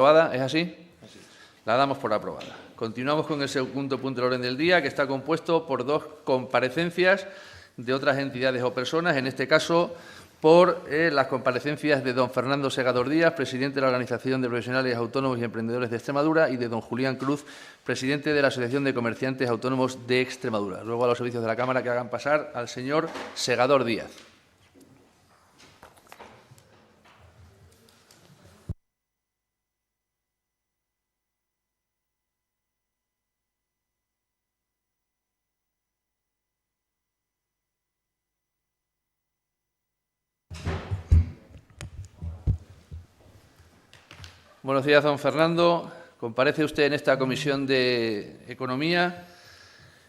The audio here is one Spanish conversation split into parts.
¿Aprobada? ¿Es así? La damos por aprobada. Continuamos con el segundo punto del orden del día, que está compuesto por dos comparecencias de otras entidades o personas, en este caso por las comparecencias de don Fernando Segador Díaz, presidente de la Organización de Profesionales Autónomos y Emprendedores de Extremadura, y de don Julián Cruz, presidente de la Asociación de Comerciantes Autónomos de Extremadura. Ruego a los servicios de la Cámara que hagan pasar al señor Segador Díaz. Buenos días, don Fernando. Comparece usted en esta Comisión de Economía,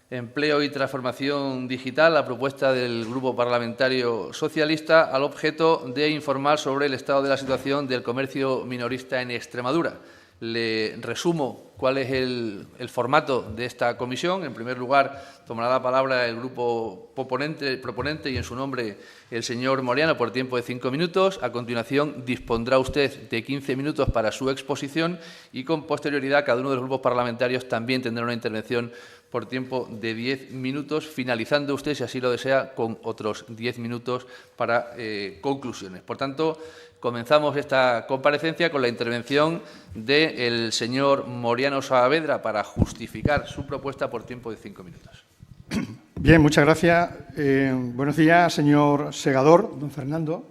Empleo y Transformación Digital a propuesta del Grupo Parlamentario Socialista al objeto de informar sobre el estado de la situación del comercio minorista en Extremadura. Le resumo cuál es el formato de esta comisión. En primer lugar, tomará la palabra el grupo proponente y en su nombre el señor Moriano por tiempo de 5 minutos. A continuación, dispondrá usted de 15 minutos para su exposición y con posterioridad cada uno de los grupos parlamentarios también tendrá una intervención por tiempo de 10 minutos, finalizando usted, si así lo desea, con otros 10 minutos para conclusiones. Por tanto, comenzamos esta comparecencia con la intervención del señor Moriano Saavedra para justificar su propuesta por tiempo de 5 minutos. Bien, muchas gracias. Buenos días, señor Segador, don Fernando.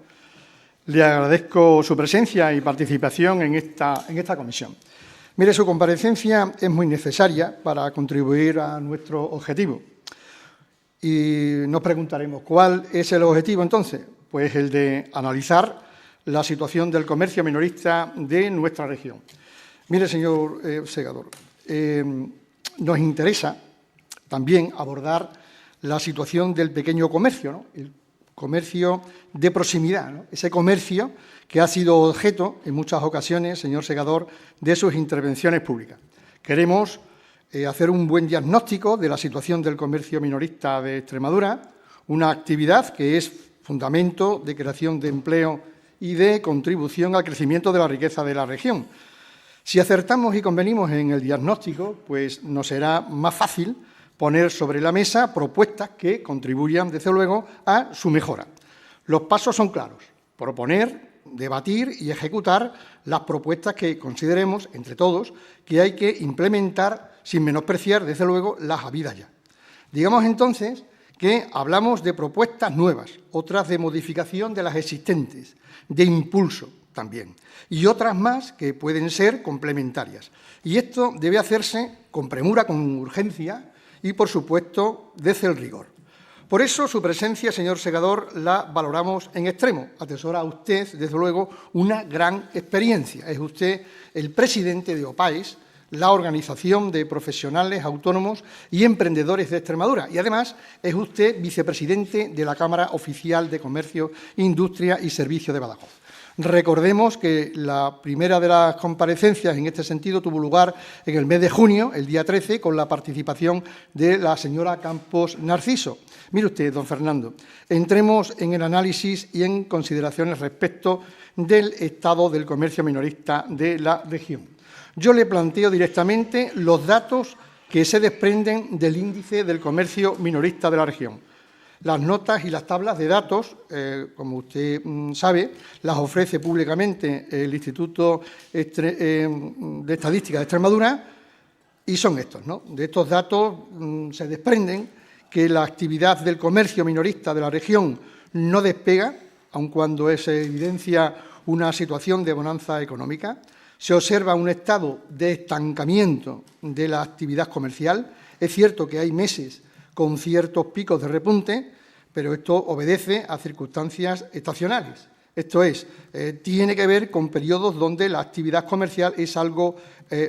Le agradezco su presencia y participación en esta comisión. Mire, su comparecencia es muy necesaria para contribuir a nuestro objetivo. Y nos preguntaremos, ¿cuál es el objetivo entonces? Pues el de analizar la situación del comercio minorista de nuestra región. Mire, señor Segador, nos interesa también abordar la situación del pequeño comercio, ¿no? El comercio de proximidad, ¿no? Ese comercio que ha sido objeto en muchas ocasiones, señor Segador, de sus intervenciones públicas. Queremos hacer un buen diagnóstico de la situación del comercio minorista de Extremadura, una actividad que es fundamento de creación de empleo y de contribución al crecimiento de la riqueza de la región. Si acertamos y convenimos en el diagnóstico, pues nos será más fácil poner sobre la mesa propuestas que contribuyan, desde luego, a su mejora. Los pasos son claros: proponer, debatir y ejecutar las propuestas que consideremos, entre todos, que hay que implementar sin menospreciar, desde luego, las habidas ya. Digamos entonces que hablamos de propuestas nuevas, otras de modificación de las existentes, de impulso también, y otras más que pueden ser complementarias. Y esto debe hacerse con premura, con urgencia y, por supuesto, desde el rigor. Por eso, su presencia, señor Segador, la valoramos en extremo. Atesora usted, desde luego, una gran experiencia. Es usted el presidente de OPAEX, la Organización de Profesionales Autónomos y Emprendedores de Extremadura. Y, además, es usted vicepresidente de la Cámara Oficial de Comercio, Industria y Servicio de Badajoz. Recordemos que la primera de las comparecencias en este sentido tuvo lugar en el mes de junio, el día 13, con la participación de la señora Campos Narciso. Mire usted, don Fernando, entremos en el análisis y en consideraciones respecto del estado del comercio minorista de la región. Yo le planteo directamente los datos que se desprenden del índice del comercio minorista de la región. Las notas y las tablas de datos, como usted sabe, las ofrece públicamente el Instituto de Estadística de Extremadura y son estos, ¿no? De estos datos se desprenden que la actividad del comercio minorista de la región no despega, aun cuando se evidencia una situación de bonanza económica. Se observa un estado de estancamiento de la actividad comercial. Es cierto que hay meses con ciertos picos de repunte, pero esto obedece a circunstancias estacionales. Esto es, tiene que ver con periodos donde la actividad comercial es algo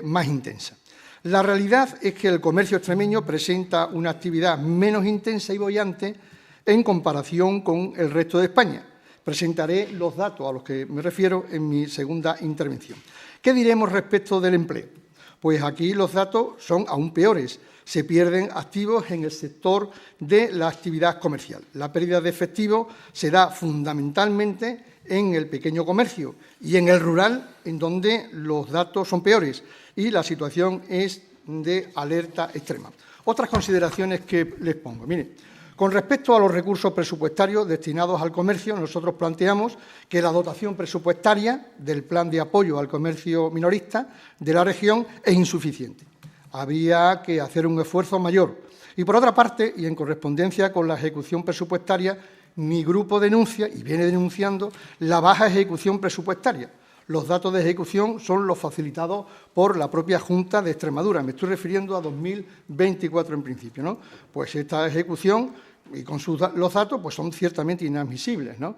más intensa. La realidad es que el comercio extremeño presenta una actividad menos intensa y boyante en comparación con el resto de España. Presentaré los datos a los que me refiero en mi segunda intervención. ¿Qué diremos respecto del empleo? Pues aquí los datos son aún peores. Se pierden activos en el sector de la actividad comercial. La pérdida de efectivo se da fundamentalmente en el pequeño comercio y en el rural, en donde los datos son peores y la situación es de alerta extrema. Otras consideraciones que les pongo. Mire, con respecto a los recursos presupuestarios destinados al comercio, nosotros planteamos que la dotación presupuestaria del plan de apoyo al comercio minorista de la región es insuficiente. Habría que hacer un esfuerzo mayor. Y, por otra parte, y en correspondencia con la ejecución presupuestaria, mi grupo denuncia, y viene denunciando, la baja ejecución presupuestaria. Los datos de ejecución son los facilitados por la propia Junta de Extremadura. Me estoy refiriendo a 2024 en principio, ¿no? Pues esta ejecución, y con los datos, pues son ciertamente inadmisibles, ¿no?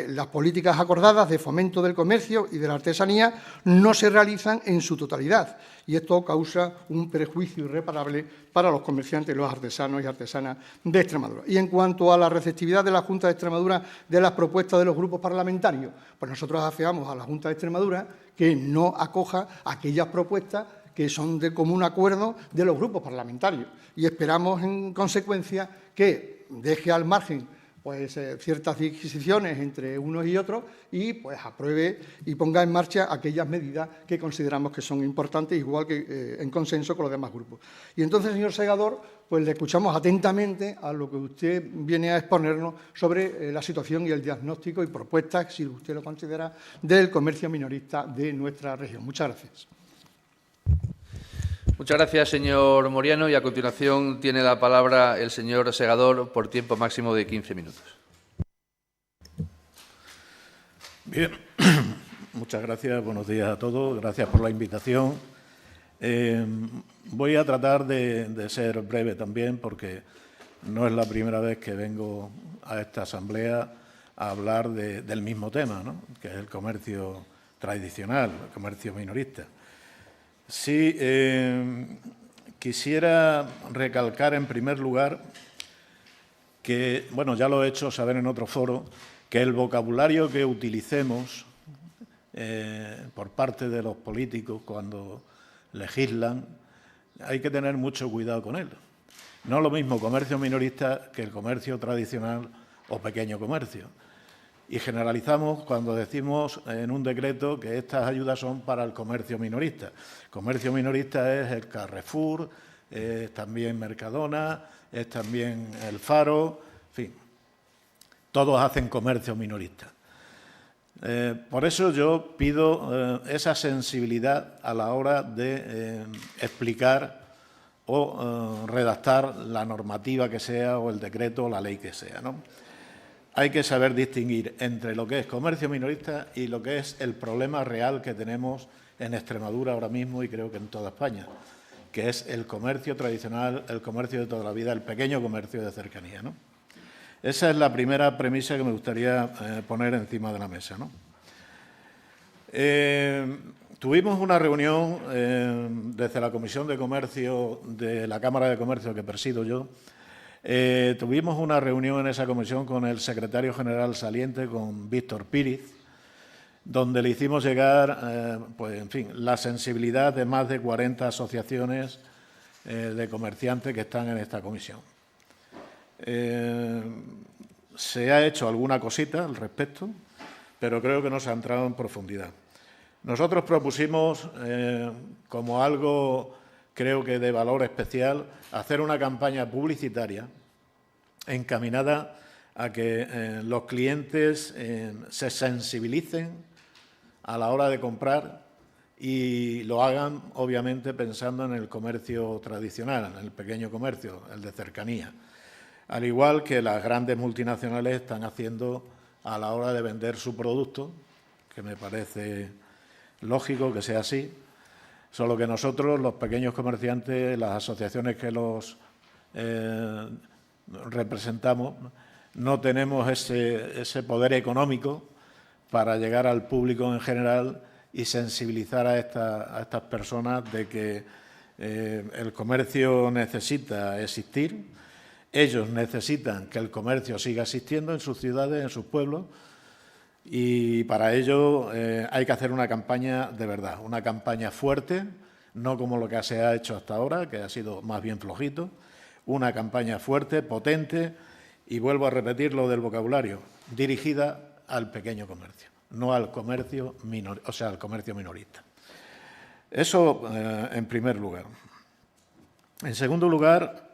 Las políticas acordadas de fomento del comercio y de la artesanía no se realizan en su totalidad y esto causa un perjuicio irreparable para los comerciantes, los artesanos y artesanas de Extremadura. Y en cuanto a la receptividad de la Junta de Extremadura de las propuestas de los grupos parlamentarios, pues nosotros afeamos a la Junta de Extremadura que no acoja aquellas propuestas que son de común acuerdo de los grupos parlamentarios y esperamos, en consecuencia, que deje al margen pues, ciertas decisiones entre unos y otros y pues, apruebe y ponga en marcha aquellas medidas que consideramos que son importantes, igual que en consenso con los demás grupos. Y entonces, señor Segador, pues le escuchamos atentamente a lo que usted viene a exponernos sobre la situación y el diagnóstico y propuestas, si usted lo considera, del comercio minorista de nuestra región. Muchas gracias. Muchas gracias, señor Moriano. Y a continuación tiene la palabra el señor Segador por tiempo máximo de 15 minutos. Bien, muchas gracias. Buenos días a todos. Gracias por la invitación. Voy a tratar de ser breve también porque no es la primera vez que vengo a esta asamblea a hablar del mismo tema, ¿no? Que es el comercio tradicional, el comercio minorista. Sí, quisiera recalcar en primer lugar que, bueno, ya lo he hecho saber en otro foro, que el vocabulario que utilicemos por parte de los políticos cuando legislan, hay que tener mucho cuidado con él. No es lo mismo comercio minorista que el comercio tradicional o pequeño comercio. Y generalizamos cuando decimos en un decreto que estas ayudas son para el comercio minorista. Comercio minorista es el Carrefour, es también Mercadona, es también el Faro, en fin, todos hacen comercio minorista. Por eso yo pido esa sensibilidad a la hora de explicar o redactar la normativa que sea o el decreto o la ley que sea, ¿no? Hay que saber distinguir entre lo que es comercio minorista y lo que es el problema real que tenemos en Extremadura ahora mismo y creo que en toda España, que es el comercio tradicional, el comercio de toda la vida, el pequeño comercio de cercanía, ¿no? Esa es la primera premisa que me gustaría poner encima de la mesa, ¿no? Tuvimos una reunión desde la Comisión de Comercio de la Cámara de Comercio que presido yo. Tuvimos una reunión en esa comisión con el secretario general saliente, con Víctor Píriz, donde le hicimos llegar, pues, en fin, la sensibilidad de más de 40 asociaciones de comerciantes que están en esta comisión. Se ha hecho alguna cosita al respecto, pero creo que no se ha entrado en profundidad. Nosotros propusimos, como algo, creo que de valor especial, hacer una campaña publicitaria encaminada a que los clientes se sensibilicen a la hora de comprar y lo hagan, obviamente, pensando en el comercio tradicional, en el pequeño comercio, el de cercanía. Al igual que las grandes multinacionales están haciendo a la hora de vender su producto, que me parece lógico que sea así, solo que nosotros, los pequeños comerciantes, las asociaciones que los representamos, no tenemos ese poder económico para llegar al público en general y sensibilizar a estas personas de que el comercio necesita existir, ellos necesitan que el comercio siga existiendo en sus ciudades, en sus pueblos, y para ello hay que hacer una campaña de verdad, una campaña fuerte, no como lo que se ha hecho hasta ahora, que ha sido más bien flojito, una campaña fuerte, potente, y vuelvo a repetir lo del vocabulario, dirigida al pequeño comercio, no al comercio al comercio minorista. Eso en primer lugar. En segundo lugar,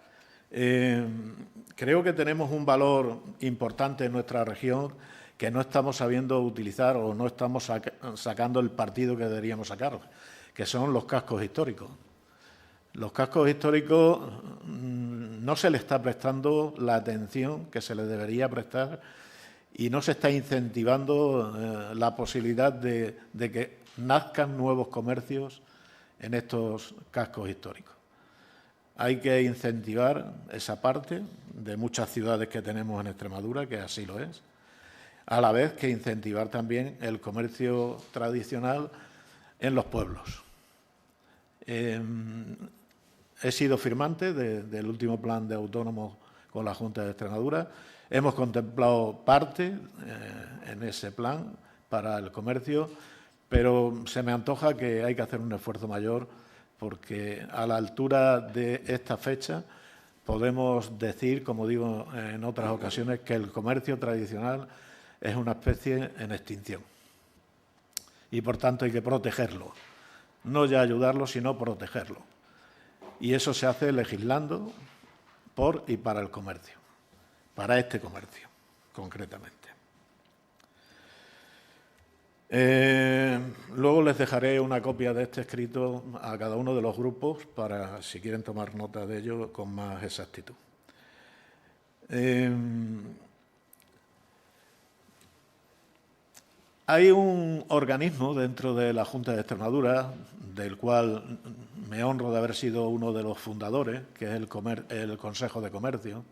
creo que tenemos un valor importante en nuestra región que no estamos sabiendo utilizar o no estamos sacando el partido que deberíamos sacar, que son los cascos históricos. Los cascos históricos no se le está prestando la atención que se le debería prestar y no se está incentivando la posibilidad de que nazcan nuevos comercios en estos cascos históricos. Hay que incentivar esa parte de muchas ciudades que tenemos en Extremadura, que así lo es, a la vez que incentivar también el comercio tradicional en los pueblos. He sido firmante del último plan de autónomos con la Junta de Extremadura. Hemos contemplado parte en ese plan para el comercio, pero se me antoja que hay que hacer un esfuerzo mayor porque a la altura de esta fecha podemos decir, como digo en otras ocasiones, que el comercio tradicional es una especie en extinción y, por tanto, hay que protegerlo. No ya ayudarlo, sino protegerlo. Y eso se hace legislando por y para el comercio, para este comercio, concretamente. Luego les dejaré una copia de este escrito a cada uno de los grupos para, si quieren tomar nota de ello, con más exactitud. Hay un organismo dentro de la Junta de Extremadura, del cual me honro de haber sido uno de los fundadores, que es el Consejo de Comercio,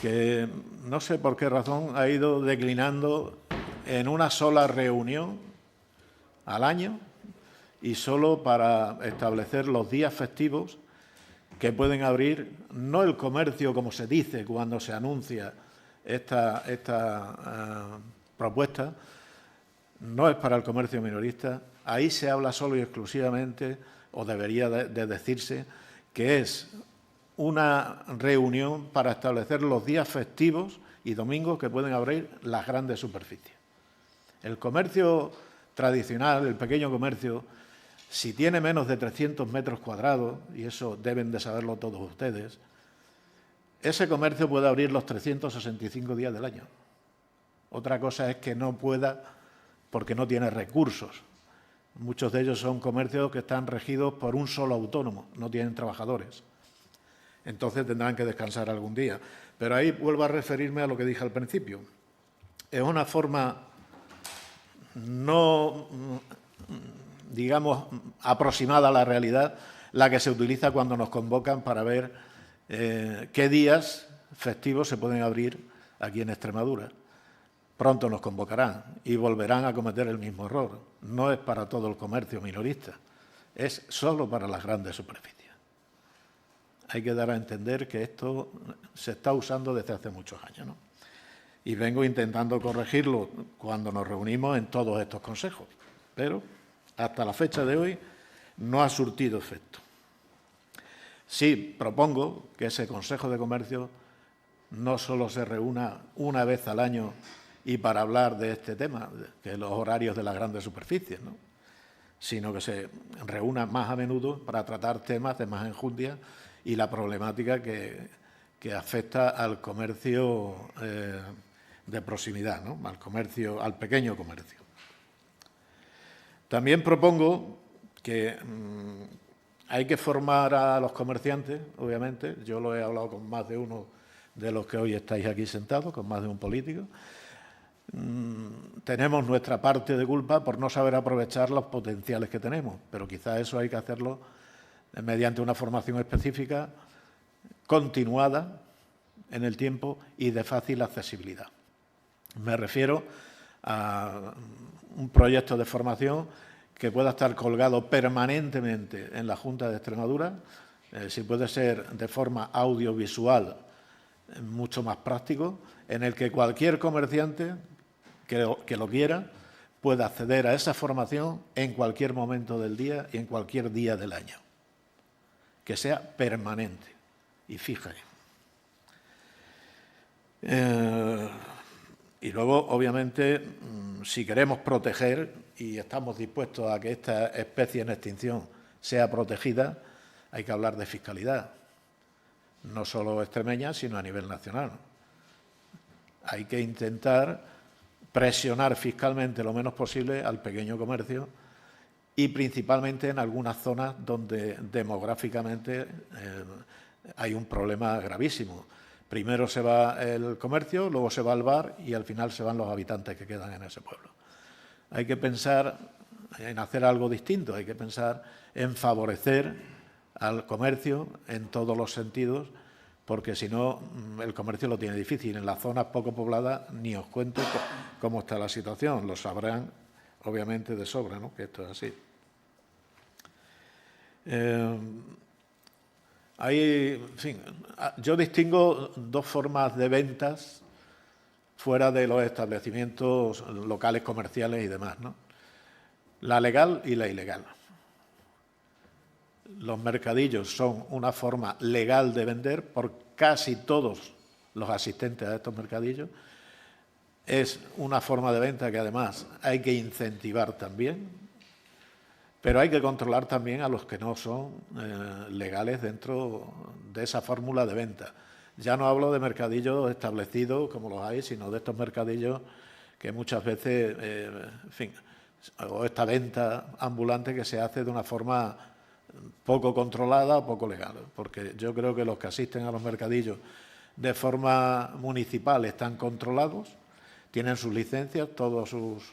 que no sé por qué razón ha ido declinando en una sola reunión al año y solo para establecer los días festivos que pueden abrir, no el comercio como se dice cuando se anuncia esta propuesta, no es para el comercio minorista. Ahí se habla solo y exclusivamente, o debería de decirse, que es una reunión para establecer los días festivos y domingos que pueden abrir las grandes superficies. El comercio tradicional, el pequeño comercio, si tiene menos de 300 metros cuadrados, y eso deben de saberlo todos ustedes, ese comercio puede abrir los 365 días del año. Otra cosa es que no pueda porque no tiene recursos. Muchos de ellos son comercios que están regidos por un solo autónomo, no tienen trabajadores. Entonces tendrán que descansar algún día. Pero ahí vuelvo a referirme a lo que dije al principio. Es una forma no, digamos, aproximada a la realidad la que se utiliza cuando nos convocan para ver qué días festivos se pueden abrir aquí en Extremadura. Pronto nos convocarán y volverán a cometer el mismo error. No es para todo el comercio minorista, es solo para las grandes superficies. Hay que dar a entender que esto se está usando desde hace muchos años, ¿no? Y vengo intentando corregirlo cuando nos reunimos en todos estos consejos, pero hasta la fecha de hoy no ha surtido efecto. Sí, propongo que ese Consejo de Comercio no solo se reúna una vez al año y para hablar de este tema, que los horarios de las grandes superficies, ¿no?, sino que se reúna más a menudo para tratar temas de más enjundia y la problemática que afecta al comercio de proximidad, ¿no?, al pequeño comercio. También propongo que hay que formar a los comerciantes, obviamente. Yo lo he hablado con más de uno de los que hoy estáis aquí sentados, con más de un político. Tenemos nuestra parte de culpa por no saber aprovechar los potenciales que tenemos, pero quizás eso hay que hacerlo mediante una formación específica, continuada en el tiempo y de fácil accesibilidad. Me refiero a un proyecto de formación que pueda estar colgado permanentemente en la Junta de Extremadura, si puede ser de forma audiovisual, mucho más práctico, en el que cualquier comerciante que lo quiera pueda acceder a esa formación en cualquier momento del día y en cualquier día del año. Que sea permanente y fija. Y luego, obviamente, si queremos proteger y estamos dispuestos a que esta especie en extinción sea protegida, hay que hablar de fiscalidad, no solo extremeña, sino a nivel nacional. Hay que intentar presionar fiscalmente lo menos posible al pequeño comercio y principalmente en algunas zonas donde demográficamente hay un problema gravísimo. Primero se va el comercio, luego se va el bar y al final se van los habitantes que quedan en ese pueblo. Hay que pensar en hacer algo distinto, hay que pensar en favorecer al comercio en todos los sentidos, porque si no, el comercio lo tiene difícil. En las zonas poco pobladas ni os cuento cómo está la situación, lo sabrán obviamente de sobra, ¿no?, que esto es así. En fin, yo distingo dos formas de ventas fuera de los establecimientos locales comerciales y demás, ¿no? La legal y la ilegal. Los mercadillos son una forma legal de vender por casi todos los asistentes a estos mercadillos. Es una forma de venta que además hay que incentivar también, pero hay que controlar también a los que no son legales dentro de esa fórmula de venta. Ya no hablo de mercadillos establecidos como los hay, sino de estos mercadillos que muchas veces, en fin, o esta venta ambulante que se hace de una forma poco controlada o poco legal, porque yo creo que los que asisten a los mercadillos de forma municipal están controlados, tienen sus licencias, todos sus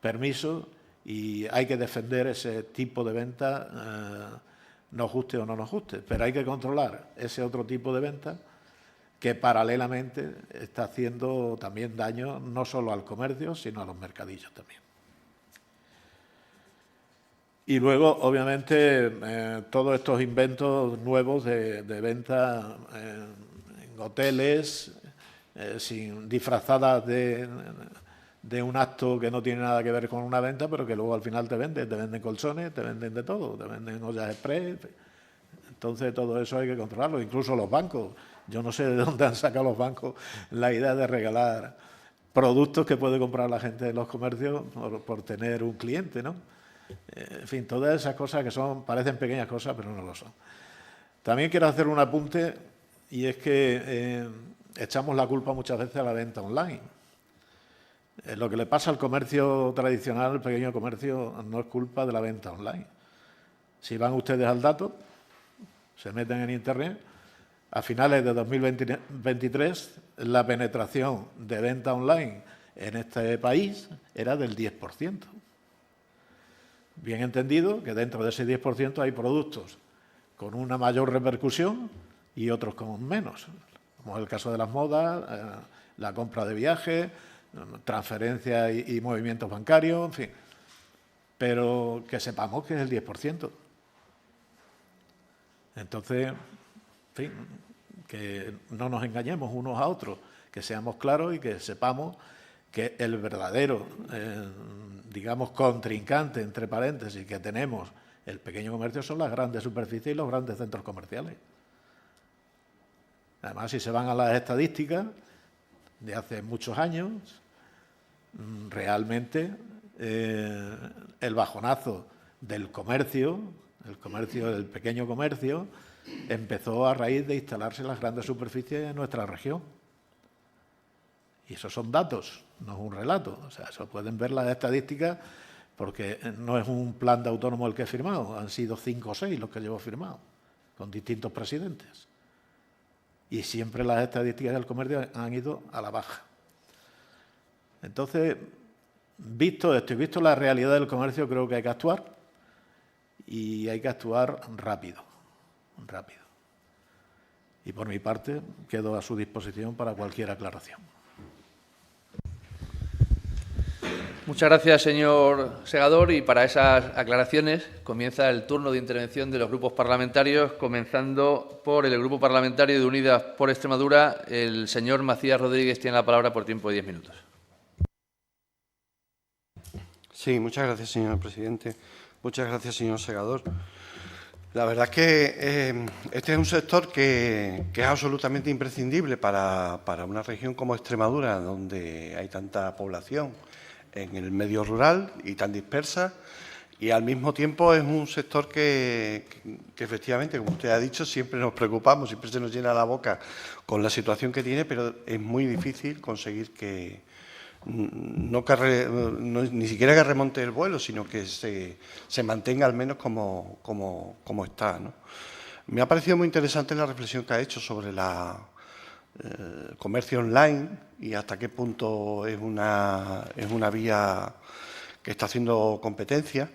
permisos y hay que defender ese tipo de venta, nos guste o no nos guste, pero hay que controlar ese otro tipo de venta que paralelamente está haciendo también daño no solo al comercio, sino a los mercadillos también. Y luego, obviamente, todos estos inventos nuevos de venta en hoteles, disfrazadas de un acto que no tiene nada que ver con una venta, pero que luego al final te venden colchones, te venden de todo, te venden ollas express. Entonces, todo eso hay que controlarlo, incluso los bancos. Yo no sé de dónde han sacado los bancos la idea de regalar productos que puede comprar la gente en los comercios por tener un cliente, ¿no? En fin, todas esas cosas que parecen pequeñas cosas, pero no lo son. También quiero hacer un apunte, y es que echamos la culpa muchas veces a la venta online. Lo que le pasa al comercio tradicional, al pequeño comercio, no es culpa de la venta online. Si van ustedes al dato, se meten en Internet, a finales de 2023 la penetración de venta online en este país era del 10%. Bien entendido que dentro de ese 10% hay productos con una mayor repercusión y otros con menos, como es el caso de las modas, la compra de viajes, transferencias y movimientos bancarios, en fin. Pero que sepamos que es el 10%. Entonces, en fin, que no nos engañemos unos a otros, que seamos claros y que sepamos que el verdadero, digamos, contrincante, entre paréntesis, que tenemos el pequeño comercio son las grandes superficies y los grandes centros comerciales. Además, si se van a las estadísticas de hace muchos años, realmente el bajonazo del comercio, del pequeño comercio, empezó a raíz de instalarse las grandes superficies en nuestra región. Y esos son datos, no es un relato. O sea, eso pueden ver las estadísticas porque no es un plan de autónomo el que he firmado, han sido 5 o 6 los que llevo firmado, con distintos presidentes. Y siempre las estadísticas del comercio han ido a la baja. Entonces, visto esto y visto la realidad del comercio, creo que hay que actuar y hay que actuar rápido. Y por mi parte, quedo a su disposición para cualquier aclaración. Muchas gracias, señor Segador. Y para esas aclaraciones comienza el turno de intervención de los grupos parlamentarios, comenzando por el Grupo Parlamentario de Unidas por Extremadura. El señor Macías Rodríguez tiene la palabra por tiempo de 10 minutos. Sí, muchas gracias, señor presidente. Muchas gracias, señor Segador. La verdad es que este es un sector que es absolutamente imprescindible para una región como Extremadura, donde hay tanta población en el medio rural y tan dispersa, y al mismo tiempo es un sector que efectivamente, como usted ha dicho, siempre nos preocupamos, siempre se nos llena la boca con la situación que tiene, pero es muy difícil conseguir que ni siquiera que remonte el vuelo, sino que se mantenga al menos como está, ¿no? Me ha parecido muy interesante la reflexión que ha hecho sobre la comercio online y hasta qué punto es una vía que está haciendo competencia.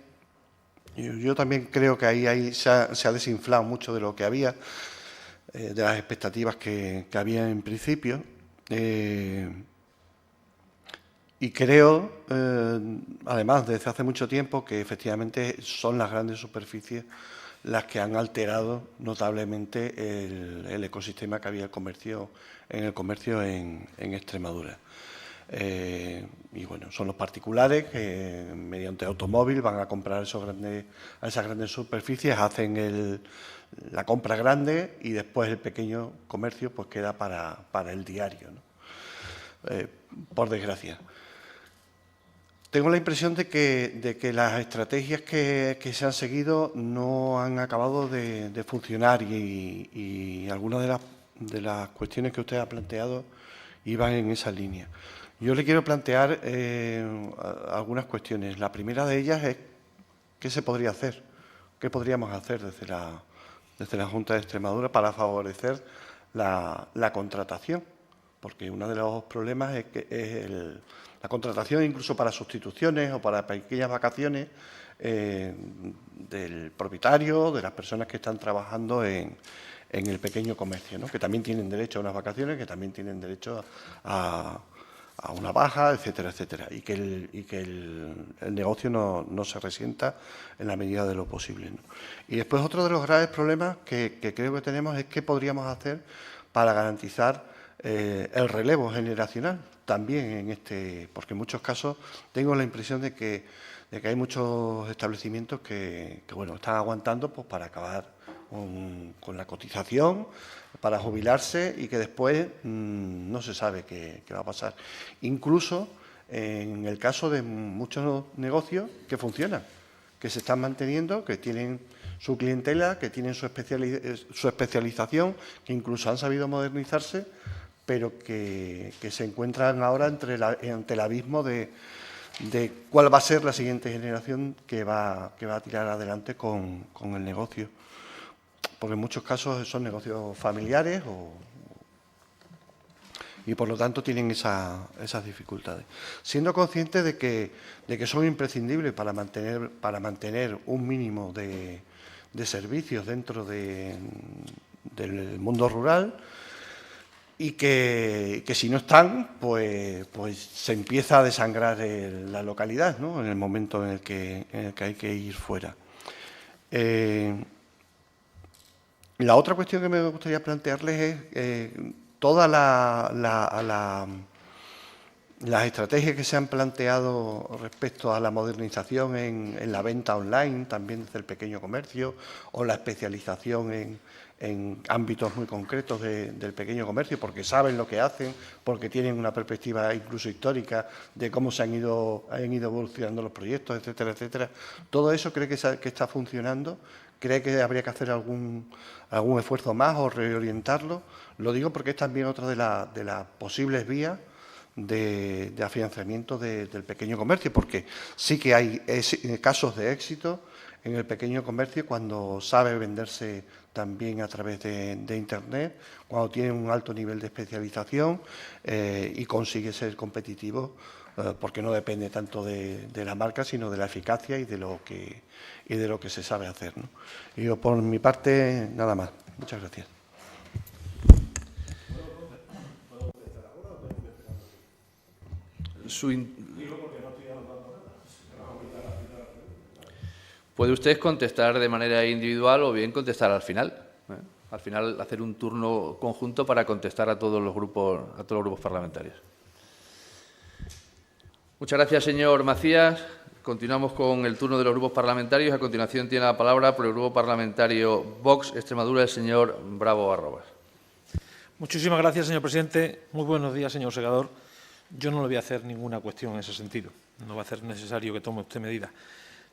Yo también creo que ahí se ha desinflado mucho de lo que había, de las expectativas que había en principio. Y creo, además, desde hace mucho tiempo, que efectivamente son las grandes superficies las que han alterado notablemente el ecosistema que había en el comercio en Extremadura. Y bueno, son los particulares que mediante automóvil van a comprar a esas grandes superficies, hacen la compra grande y después el pequeño comercio pues queda para el diario, ¿no? Por desgracia. Tengo la impresión de que las estrategias que se han seguido no han acabado de funcionar y algunas de las cuestiones que usted ha planteado iban en esa línea. Yo le quiero plantear algunas cuestiones. La primera de ellas es ¿qué se podría hacer? ¿Qué podríamos hacer desde la Junta de Extremadura para favorecer la contratación? Porque uno de los problemas es la contratación incluso para sustituciones o para pequeñas vacaciones del propietario, de las personas que están trabajando en el pequeño comercio, ¿no? Que también tienen derecho a unas vacaciones, que también tienen derecho a una baja, etcétera, etcétera, y que el negocio no se resienta en la medida de lo posible, ¿no? Y después otro de los graves problemas que creo que tenemos es qué podríamos hacer para garantizar el relevo generacional también porque en muchos casos tengo la impresión de que hay muchos establecimientos que bueno, están aguantando pues para acabar con la cotización, para jubilarse y que después no se sabe qué va a pasar. Incluso en el caso de muchos negocios que funcionan, que se están manteniendo, que tienen su clientela, que tienen su especialización, que incluso han sabido modernizarse, pero que se encuentran ahora ante el abismo de cuál va a ser la siguiente generación que va a tirar adelante con el negocio. Porque en muchos casos son negocios familiares y por lo tanto tienen esas dificultades. Siendo conscientes de que son imprescindibles para mantener un mínimo de servicios dentro del mundo rural, y que si no están, pues se empieza a desangrar la localidad, ¿no? En el momento en el que hay que ir fuera. La otra cuestión que me gustaría plantearles es todas las estrategias que se han planteado respecto a la modernización en la venta online, también desde el pequeño comercio, o la especialización en ámbitos muy concretos del pequeño comercio, porque saben lo que hacen, porque tienen una perspectiva incluso histórica de cómo han ido evolucionando los proyectos, etcétera, etcétera. Todo eso cree que está funcionando. ¿Cree que habría que hacer algún esfuerzo más o reorientarlo? Lo digo porque es también otra de las posibles vías de afianzamiento del pequeño comercio, porque sí que hay casos de éxito en el pequeño comercio cuando sabe venderse también a través de Internet, cuando tiene un alto nivel de especialización y consigue ser competitivo, porque no depende tanto de la marca, sino de la eficacia y de lo que se sabe hacer, ¿no? Y yo, por mi parte, nada más. Muchas gracias. Puede usted contestar de manera individual o bien contestar al final. Al final, hacer un turno conjunto para contestar a todos los grupos parlamentarios. Muchas gracias, señor Macías. Continuamos con el turno de los grupos parlamentarios. A continuación tiene la palabra por el Grupo Parlamentario Vox Extremadura el señor Bravo Arrobas. Muchísimas gracias, señor presidente. Muy buenos días, señor segador. Yo no le voy a hacer ninguna cuestión en ese sentido. No va a ser necesario que tome usted medidas.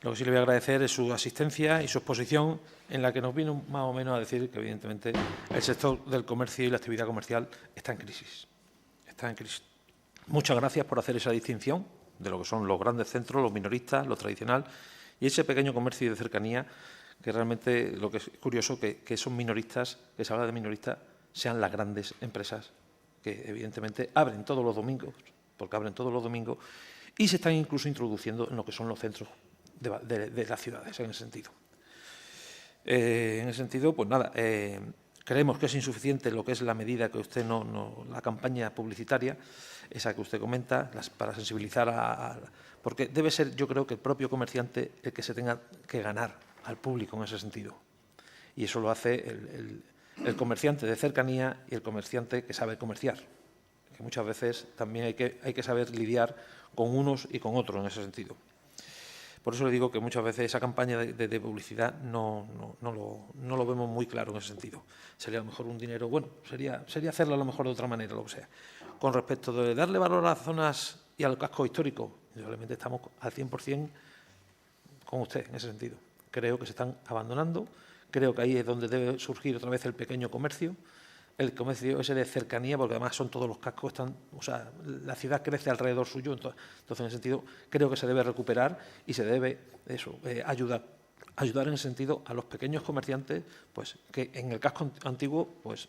Lo que sí le voy a agradecer es su asistencia y su exposición, en la que nos vino más o menos a decir que, evidentemente, el sector del comercio y la actividad comercial está en crisis. Está en crisis. Muchas gracias por hacer esa distinción de lo que son los grandes centros, los minoristas, lo tradicional, y ese pequeño comercio de cercanía, que realmente lo que es curioso que esos minoristas, que se habla de minoristas, sean las grandes empresas que evidentemente abren todos los domingos, porque abren todos los domingos, y se están incluso introduciendo en lo que son los centros de las ciudades, en ese sentido. Pues nada, creemos que es insuficiente lo que es la medida que usted la campaña publicitaria, esa que usted comenta, para sensibilizar porque debe ser, yo creo, que el propio comerciante el que se tenga que ganar al público en ese sentido. Y eso lo hace el comerciante de cercanía y el comerciante que sabe comerciar, que muchas veces también hay que saber lidiar con unos y con otros en ese sentido. Por eso le digo que muchas veces esa campaña de publicidad no lo vemos muy claro en ese sentido. Sería a lo mejor un dinero, bueno, sería hacerlo a lo mejor de otra manera, lo que sea. Con respecto de darle valor a las zonas y al casco histórico, realmente estamos al 100% con usted en ese sentido. Creo que se están abandonando. Creo que ahí es donde debe surgir otra vez el pequeño comercio, el comercio ese de cercanía, porque además son todos los cascos, la ciudad crece alrededor suyo, entonces en ese sentido creo que se debe recuperar y se debe ayudar en ese sentido a los pequeños comerciantes, pues que en el casco antiguo pues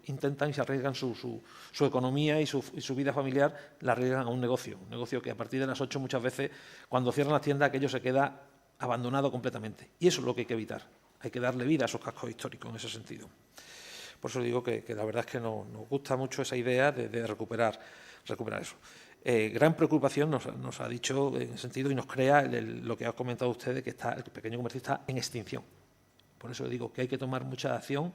intentan y se arriesgan su economía y su vida familiar, la arriesgan a un negocio que a partir de las 8 muchas veces, cuando cierran las tiendas, aquello se queda abandonado completamente. Y eso es lo que hay que evitar. Hay que darle vida a esos cascos históricos en ese sentido. Por eso digo que la verdad es que nos gusta mucho esa idea de recuperar eso. Gran preocupación nos ha dicho en ese sentido y nos crea lo que ha comentado usted de que el pequeño comercio está en extinción. Por eso digo que hay que tomar mucha acción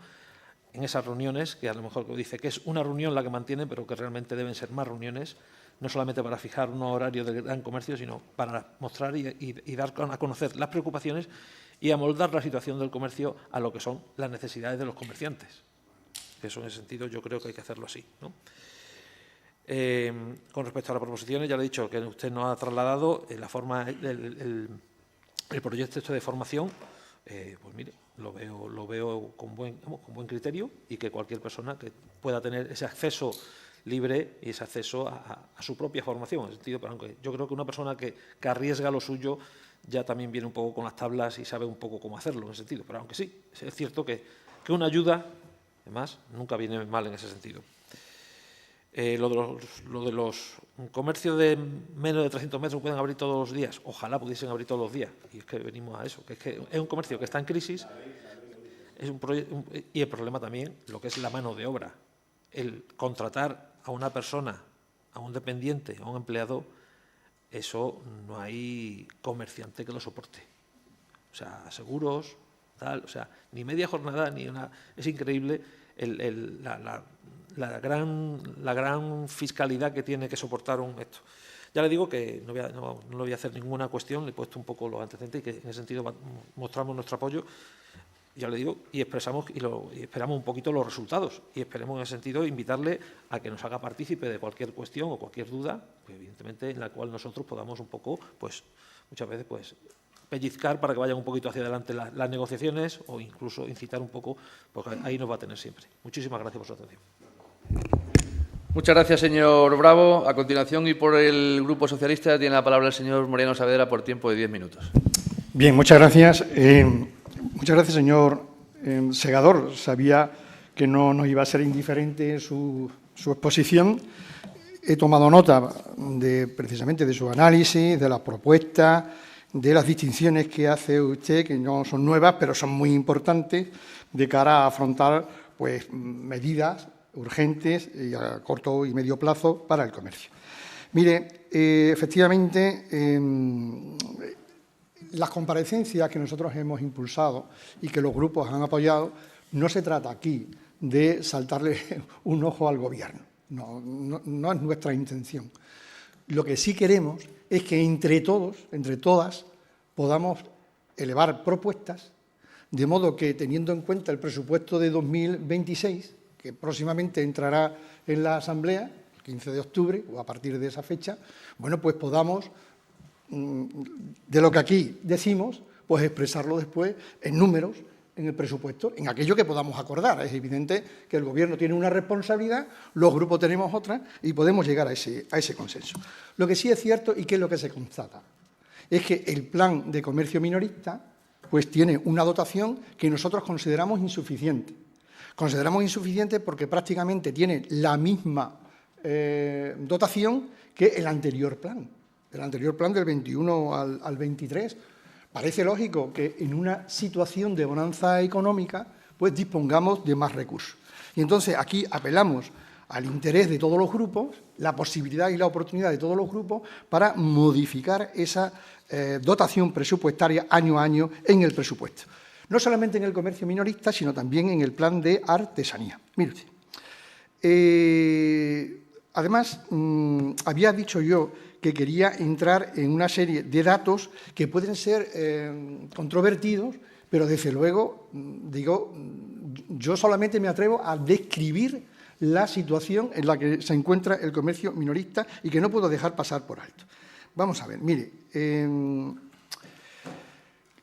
en esas reuniones, que a lo mejor dice que es una reunión la que mantienen, pero que realmente deben ser más reuniones, no solamente para fijar un horario del gran comercio, sino para mostrar y dar a conocer las preocupaciones y amoldar la situación del comercio a lo que son las necesidades de los comerciantes. Eso en ese sentido yo creo que hay que hacerlo así, ¿no? Con respecto a las proposiciones, ya le he dicho que usted nos ha trasladado la forma, el proyecto de formación, pues mire, lo veo con buen criterio y que cualquier persona que pueda tener ese acceso libre y ese acceso a su propia formación, en el sentido, pero aunque yo creo que una persona que arriesga lo suyo ya también viene un poco con las tablas y sabe un poco cómo hacerlo en ese sentido, pero aunque sí, es cierto que una ayuda, además, nunca viene mal en ese sentido. Lo de los comercios de menos de 300 metros pueden abrir todos los días. Ojalá pudiesen abrir todos los días. Y es que venimos a eso, que es un comercio que está en crisis y el problema también, lo que es la mano de obra. El contratar a una persona, a un dependiente, a un empleado, eso no hay comerciante que lo soporte. O sea, seguros, tal, o sea, ni media jornada, ni una... Es increíble la gran fiscalidad que tiene que soportar esto. Ya le digo que no le voy a hacer ninguna cuestión, le he puesto un poco los antecedentes y que en ese sentido mostramos nuestro apoyo, ya le digo, y expresamos y esperamos un poquito los resultados. Y esperemos en ese sentido invitarle a que nos haga partícipe de cualquier cuestión o cualquier duda, pues, evidentemente en la cual nosotros podamos un poco, pues muchas veces, pues pellizcar para que vayan un poquito hacia adelante las negociaciones o incluso incitar un poco, porque ahí nos va a tener siempre. Muchísimas gracias por su atención. Muchas gracias, señor Bravo. A continuación, y por el Grupo Socialista, tiene la palabra el señor Moreno Saavedra por tiempo de 10 minutos. Bien, muchas gracias. Muchas gracias, señor Segador. Sabía que no nos iba a ser indiferente su exposición. He tomado nota precisamente de su análisis, de las propuestas, de las distinciones que hace usted, que no son nuevas, pero son muy importantes de cara a afrontar pues, medidas urgentes y a corto y medio plazo para el comercio. Mire, efectivamente, las comparecencias que nosotros hemos impulsado y que los grupos han apoyado, no se trata aquí de saltarle un ojo al Gobierno. No es nuestra intención. Lo que sí queremos es que entre todos, entre todas, podamos elevar propuestas, de modo que, teniendo en cuenta el presupuesto de 2026, que próximamente entrará en la Asamblea, el 15 de octubre, o a partir de esa fecha, bueno, pues podamos, de lo que aquí decimos, pues expresarlo después en números, en el presupuesto, en aquello que podamos acordar. Es evidente que el Gobierno tiene una responsabilidad, los grupos tenemos otra y podemos llegar a ese consenso. Lo que sí es cierto, y que es lo que se constata, es que el plan de comercio minorista pues tiene una dotación que nosotros consideramos insuficiente. Consideramos insuficiente porque prácticamente tiene la misma dotación que el anterior plan del 21 al 23. Parece lógico que en una situación de bonanza económica pues dispongamos de más recursos. Y entonces aquí apelamos al interés de todos los grupos, la posibilidad y la oportunidad de todos los grupos para modificar esa dotación presupuestaria año a año en el presupuesto. No solamente en el comercio minorista, sino también en el plan de artesanía. Mire usted. Además, había dicho yo que quería entrar en una serie de datos que pueden ser controvertidos, pero desde luego, digo, yo solamente me atrevo a describir la situación en la que se encuentra el comercio minorista y que no puedo dejar pasar por alto. Vamos a ver, mire,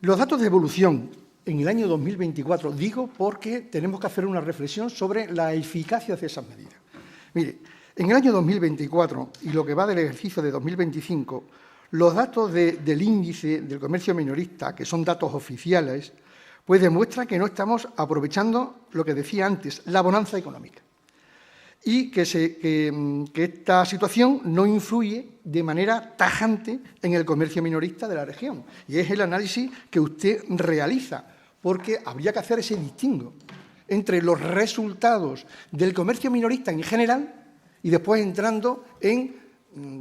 los datos de evolución en el año 2024, digo porque tenemos que hacer una reflexión sobre la eficacia de esas medidas. Mire, en el año 2024 y lo que va del ejercicio de 2025, los datos del índice del comercio minorista, que son datos oficiales, pues demuestran que no estamos aprovechando lo que decía antes, la bonanza económica. Y que esta situación no influye de manera tajante en el comercio minorista de la región. Y es el análisis que usted realiza, porque habría que hacer ese distingo entre los resultados del comercio minorista en general y después entrando en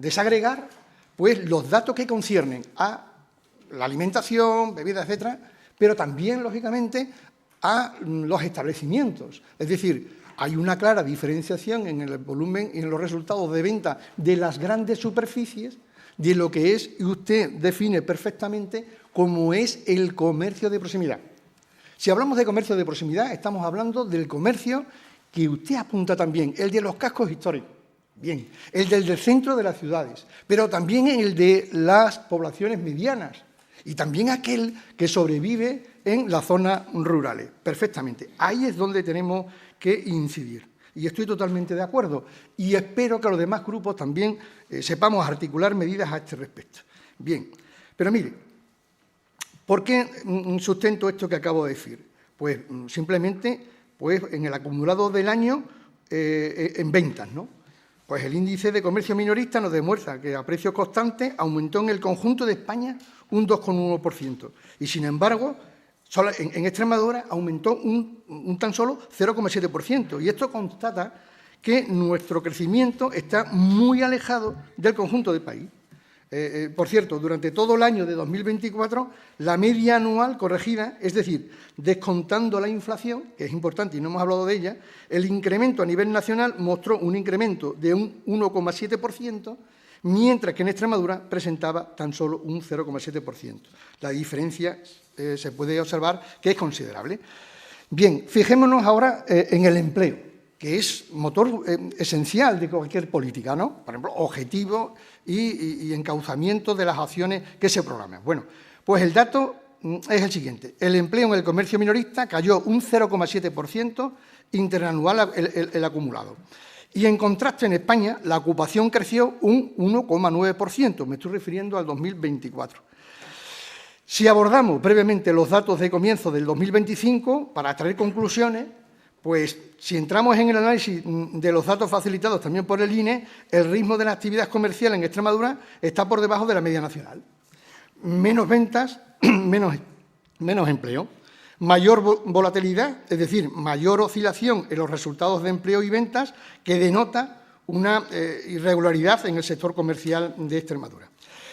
desagregar pues, los datos que conciernen a la alimentación, bebidas, etcétera, pero también, lógicamente, a los establecimientos. Es decir, hay una clara diferenciación en el volumen y en los resultados de venta de las grandes superficies de lo que es, y usted define perfectamente, como es el comercio de proximidad. Si hablamos de comercio de proximidad, estamos hablando del comercio que usted apunta también, el de los cascos históricos, bien, el del centro de las ciudades, pero también el de las poblaciones medianas y también aquel que sobrevive en las zonas rurales, perfectamente. Ahí es donde tenemos que incidir. Y estoy totalmente de acuerdo. Y espero que los demás grupos también sepamos articular medidas a este respecto. Bien, pero mire, ¿por qué sustento esto que acabo de decir? Pues simplemente pues, en el acumulado del año en ventas, ¿no? Pues el índice de comercio minorista nos demuestra que a precios constantes aumentó en el conjunto de España un 2,1%. Y, sin embargo, en Extremadura aumentó un tan solo 0,7%. Y esto constata que nuestro crecimiento está muy alejado del conjunto del país. Por cierto, durante todo el año de 2024, la media anual corregida, es decir, descontando la inflación, que es importante y no hemos hablado de ella, el incremento a nivel nacional mostró un incremento de un 1,7%, mientras que en Extremadura presentaba tan solo un 0,7%. La diferencia se puede observar que es considerable. Bien, fijémonos ahora en el empleo, que es motor esencial de cualquier política, ¿no? Por ejemplo, objetivo y encauzamiento de las acciones que se programan. Bueno, pues el dato es el siguiente. El empleo en el comercio minorista cayó un 0,7% interanual el acumulado. Y en contraste, en España, la ocupación creció un 1,9%. Me estoy refiriendo al 2024. Si abordamos brevemente los datos de comienzo del 2025, para traer conclusiones, pues si entramos en el análisis de los datos facilitados también por el INE, el ritmo de la actividad comercial en Extremadura está por debajo de la media nacional. Menos ventas, menos empleo. Mayor volatilidad, es decir, mayor oscilación en los resultados de empleo y ventas, que denota una irregularidad en el sector comercial de Extremadura.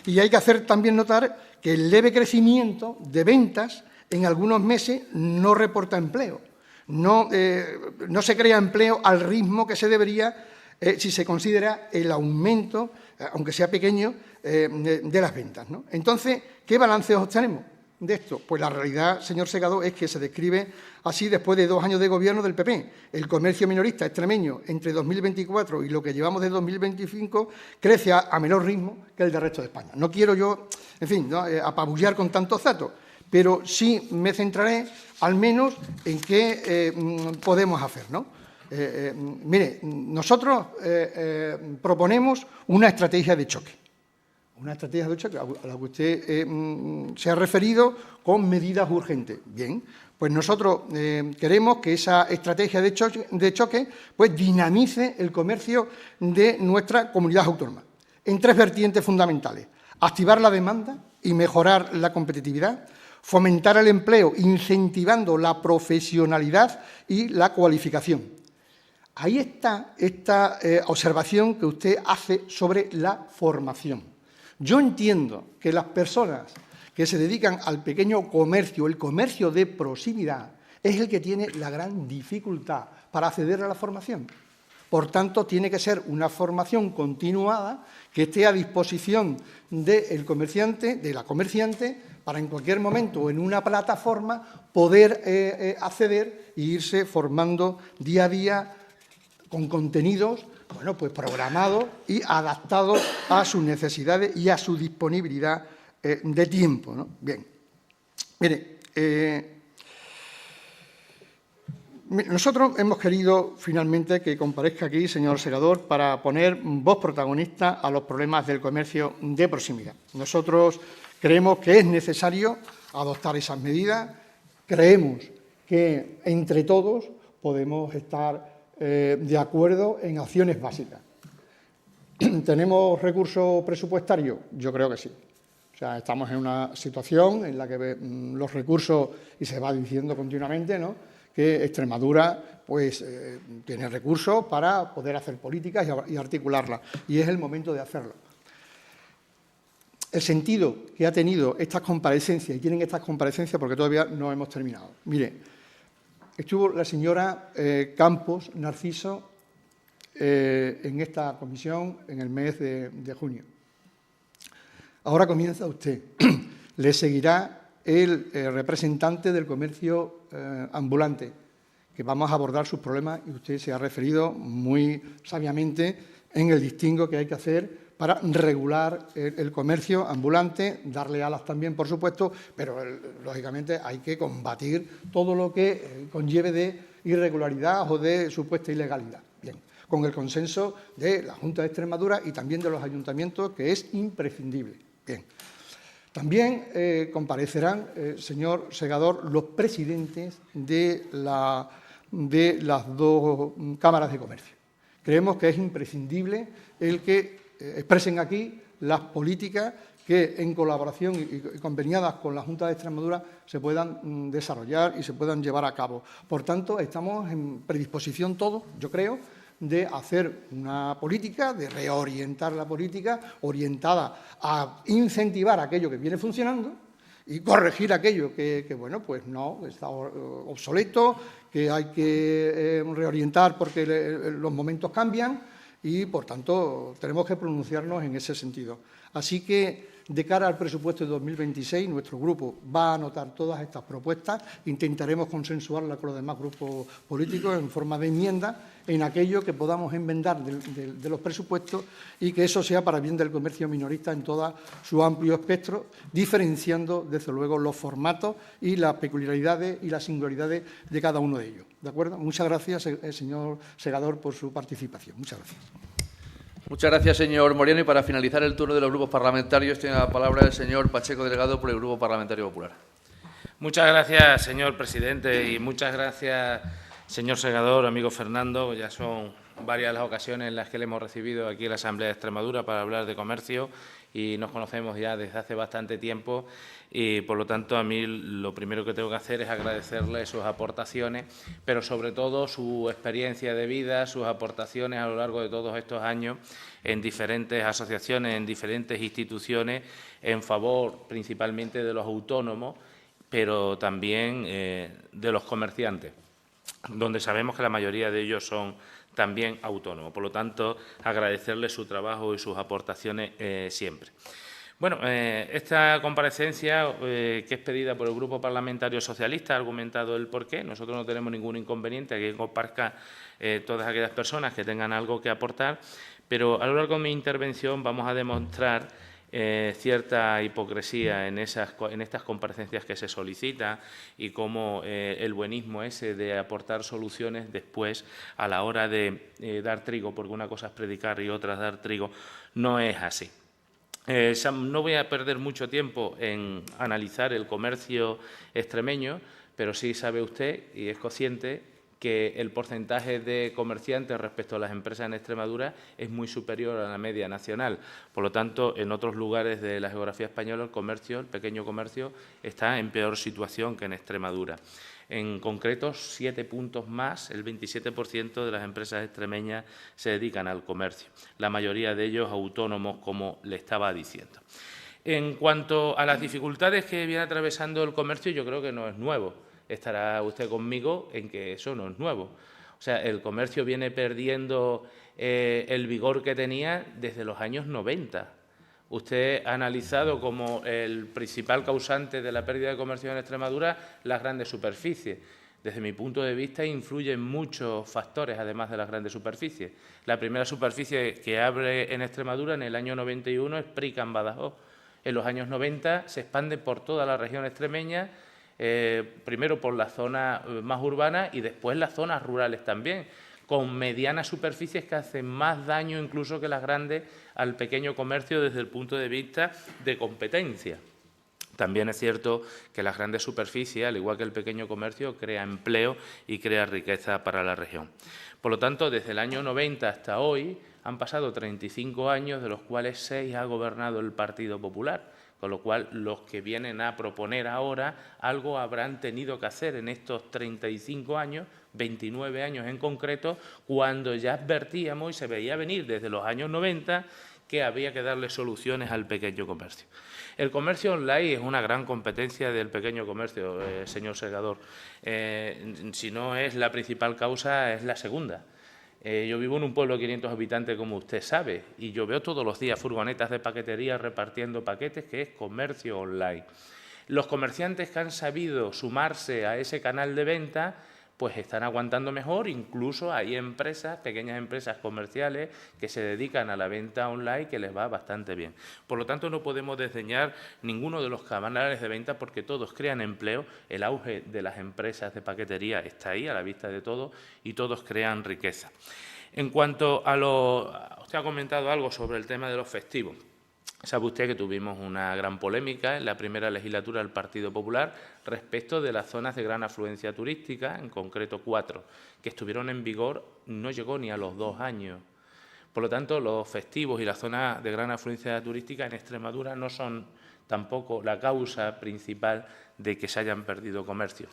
Y hay que hacer también notar que el leve crecimiento de ventas en algunos meses no reporta empleo. No se crea empleo al ritmo que se debería si se considera el aumento aunque sea pequeño, de las ventas, ¿no? Entonces, ¿qué balances obtenemos de esto? Pues la realidad, señor Segador, es que se describe así después de 2 años de gobierno del PP. El comercio minorista extremeño entre 2024 y lo que llevamos de 2025 crece a menor ritmo que el del resto de España. No quiero yo, en fin, ¿no?, apabullar con tantos datos, pero sí me centraré al menos en qué podemos hacer, ¿no? Mire, nosotros proponemos una estrategia de choque. Una estrategia de choque a la que usted se ha referido con medidas urgentes. Bien, pues nosotros queremos que esa estrategia de choque pues dinamice el comercio de nuestra comunidad autónoma en 3 vertientes fundamentales: activar la demanda y mejorar la competitividad, fomentar el empleo incentivando la profesionalidad y la cualificación. Ahí está esta observación que usted hace sobre la formación. Yo entiendo que las personas que se dedican al pequeño comercio, el comercio de proximidad, es el que tiene la gran dificultad para acceder a la formación. Por tanto, tiene que ser una formación continuada que esté a disposición del comerciante, de la comerciante, para en cualquier momento o en una plataforma poder acceder e irse formando día a día con contenidos, bueno, pues programados y adaptados a sus necesidades y a su disponibilidad de tiempo, ¿no? Bien, mire, nosotros hemos querido finalmente que comparezca aquí, señor Segador, para poner voz protagonista a los problemas del comercio de proximidad. Nosotros creemos que es necesario adoptar esas medidas, creemos que entre todos podemos estar de acuerdo en acciones básicas. ¿Tenemos recursos presupuestarios? Yo creo que sí. O sea, estamos en una situación en la que los recursos, y se va diciendo continuamente, ¿no?, que Extremadura pues, tiene recursos para poder hacer políticas y articularlas, y es el momento de hacerlo. El sentido que ha tenido estas comparecencias, y tienen estas comparecencias porque todavía no hemos terminado. Mire, estuvo la señora Campos Narciso en esta comisión en el mes de junio. Ahora comienza usted. Le seguirá el representante del comercio ambulante, que vamos a abordar sus problemas, y usted se ha referido muy sabiamente en el distingo que hay que hacer para regular el comercio ambulante, darle alas también, por supuesto, pero lógicamente hay que combatir todo lo que conlleve de irregularidad o de supuesta ilegalidad. Bien, con el consenso de la Junta de Extremadura y también de los ayuntamientos, que es imprescindible. Bien. También comparecerán, señor Segador, los presidentes de las 2 cámaras de comercio. Creemos que es imprescindible el que expresen aquí las políticas que en colaboración y conveniadas con la Junta de Extremadura se puedan desarrollar y se puedan llevar a cabo. Por tanto, estamos en predisposición todos, yo creo, de hacer una política, de reorientar la política orientada a incentivar aquello que viene funcionando y corregir aquello que bueno, pues no, está obsoleto, que hay que reorientar porque los momentos cambian y, por tanto, tenemos que pronunciarnos en ese sentido. Así que, de cara al presupuesto de 2026, nuestro grupo va a anotar todas estas propuestas, intentaremos consensuarlas con los demás grupos políticos en forma de enmienda en aquello que podamos enmendar de los presupuestos y que eso sea para bien del comercio minorista en todo su amplio espectro, diferenciando, desde luego, los formatos y las peculiaridades y las singularidades de cada uno de ellos. ¿De acuerdo? Muchas gracias, señor Segador, por su participación. Muchas gracias. Muchas gracias, señor Moreno. Y para finalizar el turno de los grupos parlamentarios, tiene la palabra el señor Pacheco Delgado por el Grupo Parlamentario Popular. Muchas gracias, señor presidente, y muchas gracias, señor Segador, amigo Fernando. Ya son varias las ocasiones en las que le hemos recibido aquí en la Asamblea de Extremadura para hablar de comercio y nos conocemos ya desde hace bastante tiempo y, por lo tanto, a mí lo primero que tengo que hacer es agradecerle sus aportaciones, pero sobre todo su experiencia de vida, sus aportaciones a lo largo de todos estos años en diferentes asociaciones, en diferentes instituciones, en favor principalmente de los autónomos, pero también de los comerciantes. donde sabemos que la mayoría de ellos son también autónomos. Por lo tanto, agradecerles su trabajo y sus aportaciones siempre. Bueno, esta comparecencia que es pedida por el Grupo Parlamentario Socialista ha argumentado el porqué. Nosotros no tenemos ningún inconveniente a que comparezcan todas aquellas personas que tengan algo que aportar, pero a lo largo de mi intervención vamos a demostrar cierta hipocresía en estas comparecencias que se solicitan y cómo el buenismo ese de aportar soluciones después a la hora de dar trigo, porque una cosa es predicar y otra es dar trigo, no es así. No voy a perder mucho tiempo en analizar el comercio extremeño, pero sí sabe usted y es consciente que el porcentaje de comerciantes respecto a las empresas en Extremadura es muy superior a la media nacional. Por lo tanto, en otros lugares de la geografía española, el comercio, el pequeño comercio, está en peor situación que en Extremadura. En concreto, 7 puntos más, el 27% de las empresas extremeñas se dedican al comercio, la mayoría de ellos autónomos, como le estaba diciendo. En cuanto a las dificultades que viene atravesando el comercio, yo creo que no es nuevo. Estará usted conmigo en que eso no es nuevo. O sea, el comercio viene perdiendo el vigor que tenía desde los años 90. Usted ha analizado como el principal causante de la pérdida de comercio en Extremadura las grandes superficies. Desde mi punto de vista, influyen muchos factores, además de las grandes superficies. La primera superficie que abre en Extremadura en el año 91 es Prica, en Badajoz. En los años 90 se expande por toda la región extremeña, primero por la zona más urbana y después las zonas rurales también, con medianas superficies que hacen más daño incluso que las grandes al pequeño comercio desde el punto de vista de competencia. También es cierto que las grandes superficies, al igual que el pequeño comercio, crea empleo y crea riqueza para la región. Por lo tanto, desde el año 90 hasta hoy han pasado 35 años, de los cuales 6 ha gobernado el Partido Popular, con lo cual los que vienen a proponer ahora algo habrán tenido que hacer en estos 35 años, 29 años en concreto, cuando ya advertíamos y se veía venir desde los años 90 que había que darle soluciones al pequeño comercio. El comercio online es una gran competencia del pequeño comercio, señor Segador. Si no es la principal causa, es la segunda. Yo vivo en un pueblo de 500 habitantes, como usted sabe, y yo veo todos los días furgonetas de paquetería repartiendo paquetes, que es comercio online. Los comerciantes que han sabido sumarse a ese canal de venta, pues están aguantando mejor. Incluso hay empresas, pequeñas empresas comerciales, que se dedican a la venta online, que les va bastante bien. Por lo tanto, no podemos desdeñar ninguno de los canales de venta porque todos crean empleo. El auge de las empresas de paquetería está ahí, a la vista de todos, y todos crean riqueza. En cuanto a usted ha comentado algo sobre el tema de los festivos. Sabe usted que tuvimos una gran polémica en la primera legislatura del Partido Popular respecto de las zonas de gran afluencia turística, en concreto 4, que estuvieron en vigor, no llegó ni a los 2 años. Por lo tanto, los festivos y las zonas de gran afluencia turística en Extremadura no son tampoco la causa principal de que se hayan perdido comercios.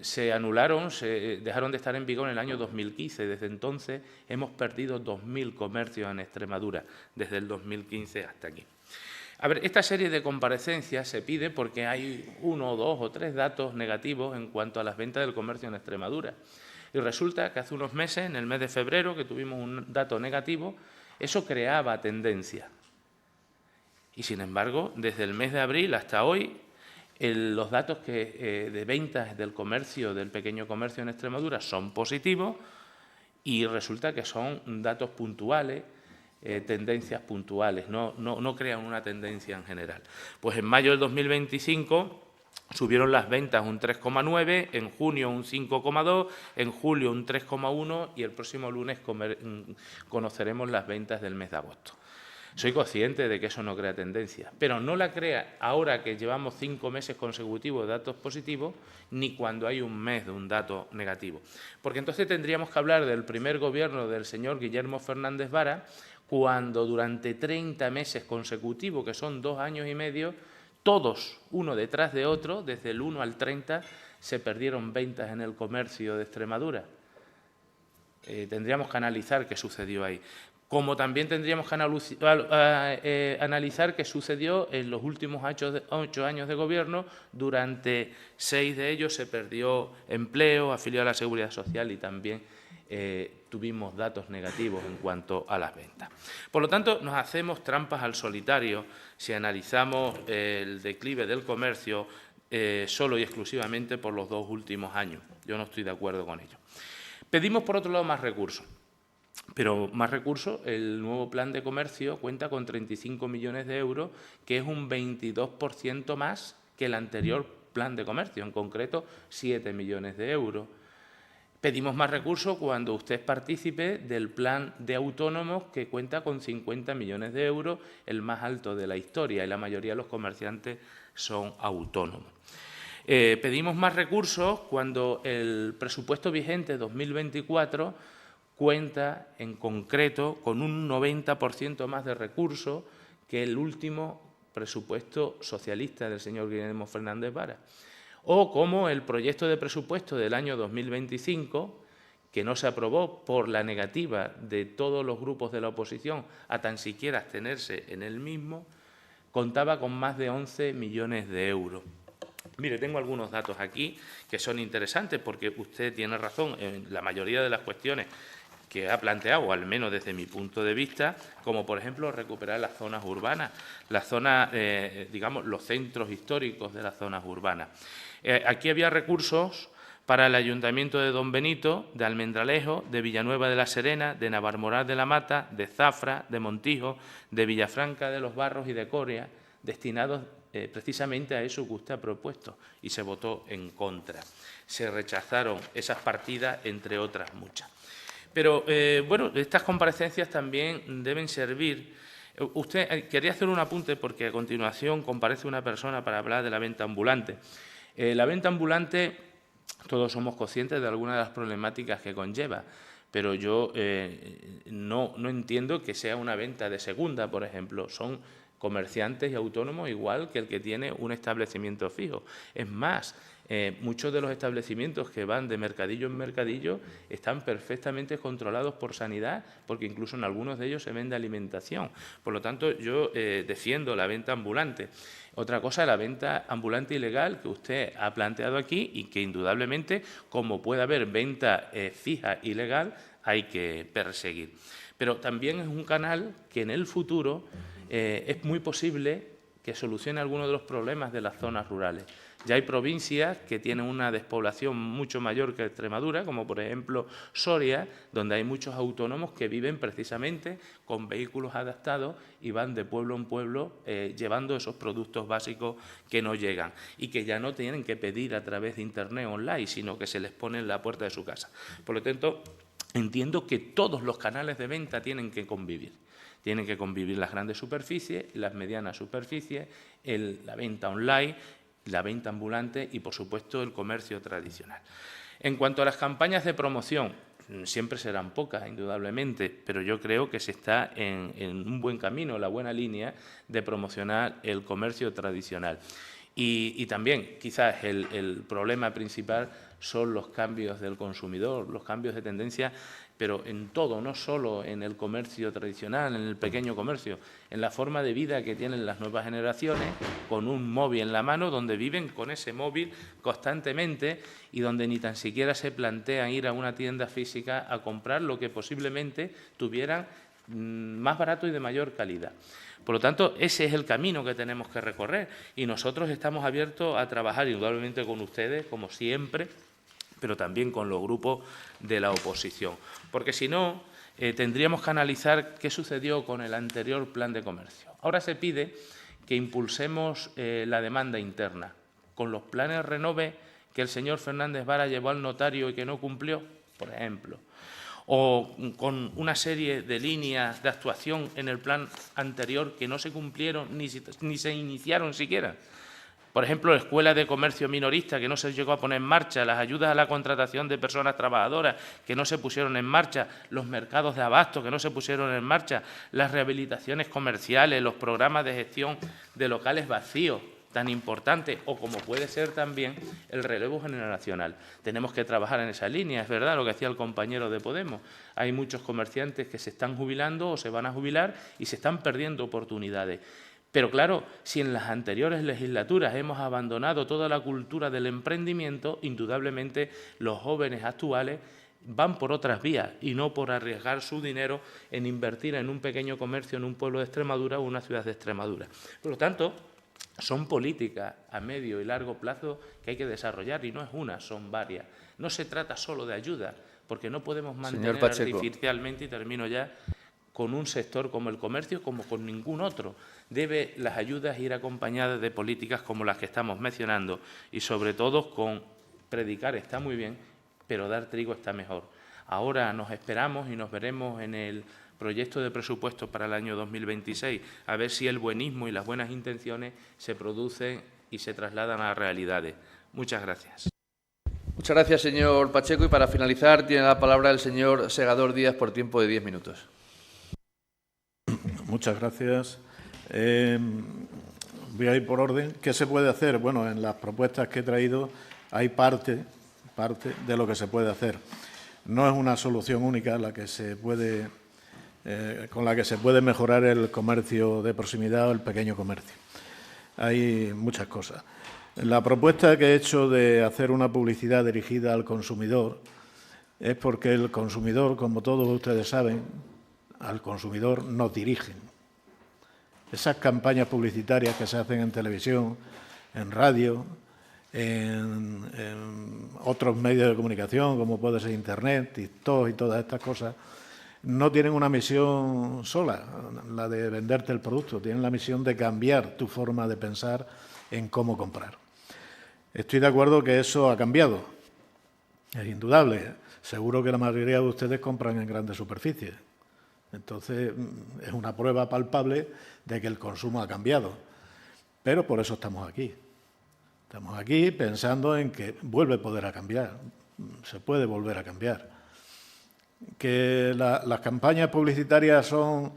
Se anularon, se dejaron de estar en vigor en el año 2015. Desde entonces hemos perdido 2.000 comercios en Extremadura, desde el 2015 hasta aquí. A ver, esta serie de comparecencias se pide porque hay 1, 2 o 3 datos negativos en cuanto a las ventas del comercio en Extremadura. Y resulta que hace unos meses, en el mes de febrero, que tuvimos un dato negativo, eso creaba tendencia. Y, sin embargo, desde el mes de abril hasta hoy, los datos de ventas del comercio, del pequeño comercio en Extremadura, son positivos y resulta que son datos puntuales, tendencias puntuales, no crean una tendencia en general. Pues en mayo del 2025 subieron las ventas un 3,9, en junio un 5,2, en julio un 3,1 y el próximo lunes conoceremos las ventas del mes de agosto. Soy consciente de que eso no crea tendencia, pero no la crea ahora que llevamos 5 meses consecutivos de datos positivos, ni cuando hay un mes de un dato negativo. Porque entonces tendríamos que hablar del primer gobierno del señor Guillermo Fernández Vara, cuando durante 30 meses consecutivos, que son 2 años y medio, todos, uno detrás de otro, desde el 1 al 30, se perdieron ventas en el comercio de Extremadura. Tendríamos que analizar qué sucedió ahí. Como también tendríamos que analizar qué sucedió en los últimos 8 años de gobierno. Durante 6 de ellos se perdió empleo, afiliado a la Seguridad Social y también tuvimos datos negativos en cuanto a las ventas. Por lo tanto, nos hacemos trampas al solitario si analizamos el declive del comercio solo y exclusivamente por los 2 últimos años. Yo no estoy de acuerdo con ello. Pedimos, por otro lado, más recursos. Pero más recursos, el nuevo plan de comercio cuenta con 35 millones de euros, que es un 22% más que el anterior plan de comercio, en concreto 7 millones de euros. Pedimos más recursos cuando usted es partícipe del plan de autónomos, que cuenta con 50 millones de euros, el más alto de la historia, y la mayoría de los comerciantes son autónomos. Pedimos más recursos cuando el presupuesto vigente 2024 cuenta, en concreto, con un 90% más de recursos que el último presupuesto socialista del señor Guillermo Fernández Vara. O como el proyecto de presupuesto del año 2025, que no se aprobó por la negativa de todos los grupos de la oposición a tan siquiera abstenerse en el mismo, contaba con más de 11 millones de euros. Mire, tengo algunos datos aquí que son interesantes, porque usted tiene razón en la mayoría de las cuestiones que ha planteado, o al menos desde mi punto de vista, como por ejemplo recuperar las zonas urbanas, las zonas, digamos, los centros históricos de las zonas urbanas. Aquí había recursos para el Ayuntamiento de Don Benito, de Almendralejo, de Villanueva de la Serena, de Navalmoral de la Mata, de Zafra, de Montijo, de Villafranca de los Barros y de Coria, destinados precisamente a eso que usted ha propuesto, y se votó en contra. Se rechazaron esas partidas, entre otras muchas. Pero, bueno, estas comparecencias también deben servir. Usted quería hacer un apunte porque a continuación comparece una persona para hablar de la venta ambulante. La venta ambulante, todos somos conscientes de algunas de las problemáticas que conlleva, pero yo no entiendo que sea una venta de segunda, por ejemplo. Son comerciantes y autónomos igual que el que tiene un establecimiento fijo. Es más, muchos de los establecimientos que van de mercadillo en mercadillo están perfectamente controlados por Sanidad, porque incluso en algunos de ellos se vende alimentación. Por lo tanto, yo defiendo la venta ambulante. Otra cosa, la venta ambulante ilegal que usted ha planteado aquí y que indudablemente, como puede haber venta fija ilegal, hay que perseguir. Pero también es un canal que en el futuro es muy posible que solucione algunos de los problemas de las zonas rurales. Ya hay provincias que tienen una despoblación mucho mayor que Extremadura, como por ejemplo Soria, donde hay muchos autónomos que viven precisamente con vehículos adaptados y van de pueblo en pueblo llevando esos productos básicos que no llegan y que ya no tienen que pedir a través de Internet online, sino que se les pone en la puerta de su casa. Por lo tanto, entiendo que todos los canales de venta tienen que convivir. Tienen que convivir las grandes superficies, las medianas superficies, la venta online, la venta ambulante y, por supuesto, el comercio tradicional. En cuanto a las campañas de promoción, siempre serán pocas, indudablemente, pero yo creo que se está en un buen camino, la buena línea de promocionar el comercio tradicional. Y también, quizás, el problema principal son los cambios del consumidor, los cambios de tendencia, pero en todo, no solo en el comercio tradicional, en el pequeño comercio, en la forma de vida que tienen las nuevas generaciones, con un móvil en la mano, donde viven con ese móvil constantemente y donde ni tan siquiera se plantean ir a una tienda física a comprar lo que posiblemente tuvieran más barato y de mayor calidad. Por lo tanto, ese es el camino que tenemos que recorrer y nosotros estamos abiertos a trabajar indudablemente con ustedes, como siempre, pero también con los grupos de la oposición. Porque si no, tendríamos que analizar qué sucedió con el anterior plan de comercio. Ahora se pide que impulsemos la demanda interna. Con los planes Renove que el señor Fernández Vara llevó al notario y que no cumplió, por ejemplo, o con una serie de líneas de actuación en el plan anterior que no se cumplieron ni se iniciaron siquiera. Por ejemplo, escuelas de comercio minorista que no se llegó a poner en marcha, las ayudas a la contratación de personas trabajadoras que no se pusieron en marcha, los mercados de abasto que no se pusieron en marcha, las rehabilitaciones comerciales, los programas de gestión de locales vacíos tan importante, o como puede ser también el relevo generacional. Tenemos que trabajar en esa línea, es verdad lo que decía el compañero de Podemos. Hay muchos comerciantes que se están jubilando o se van a jubilar y se están perdiendo oportunidades. Pero claro, si en las anteriores legislaturas hemos abandonado toda la cultura del emprendimiento, indudablemente los jóvenes actuales van por otras vías y no por arriesgar su dinero en invertir en un pequeño comercio en un pueblo de Extremadura o una ciudad de Extremadura. Por lo tanto, son políticas a medio y largo plazo que hay que desarrollar, y no es una, son varias. No se trata solo de ayuda, porque no podemos mantener artificialmente, y termino ya, con un sector como el comercio como con ningún otro. Debe las ayudas ir acompañadas de políticas como las que estamos mencionando, y sobre todo con predicar está muy bien, pero dar trigo está mejor. Ahora nos esperamos y nos veremos en el proyecto de presupuesto para el año 2026, a ver si el buenismo y las buenas intenciones se producen y se trasladan a realidades. Muchas gracias. Muchas gracias, señor Pacheco. Y para finalizar, tiene la palabra el señor Segador Díaz por tiempo de 10 minutos. Muchas gracias. Voy a ir por orden. ¿Qué se puede hacer? Bueno, en las propuestas que he traído hay parte de lo que se puede hacer. No es una solución única la que se puede, con la que se puede mejorar el comercio de proximidad o el pequeño comercio. Hay muchas cosas. La propuesta que he hecho de hacer una publicidad dirigida al consumidor es porque el consumidor, como todos ustedes saben, al consumidor nos dirigen. Esas campañas publicitarias que se hacen en televisión, en radio, en otros medios de comunicación, como puede ser Internet, TikTok y todas estas cosas, no tienen una misión sola, la de venderte el producto, tienen la misión de cambiar tu forma de pensar en cómo comprar. Estoy de acuerdo que eso ha cambiado, es indudable. Seguro que la mayoría de ustedes compran en grandes superficies. Entonces, es una prueba palpable de que el consumo ha cambiado. Pero por eso estamos aquí. Estamos aquí pensando en que vuelve a poder cambiar, se puede volver a cambiar. ¿Que las campañas publicitarias son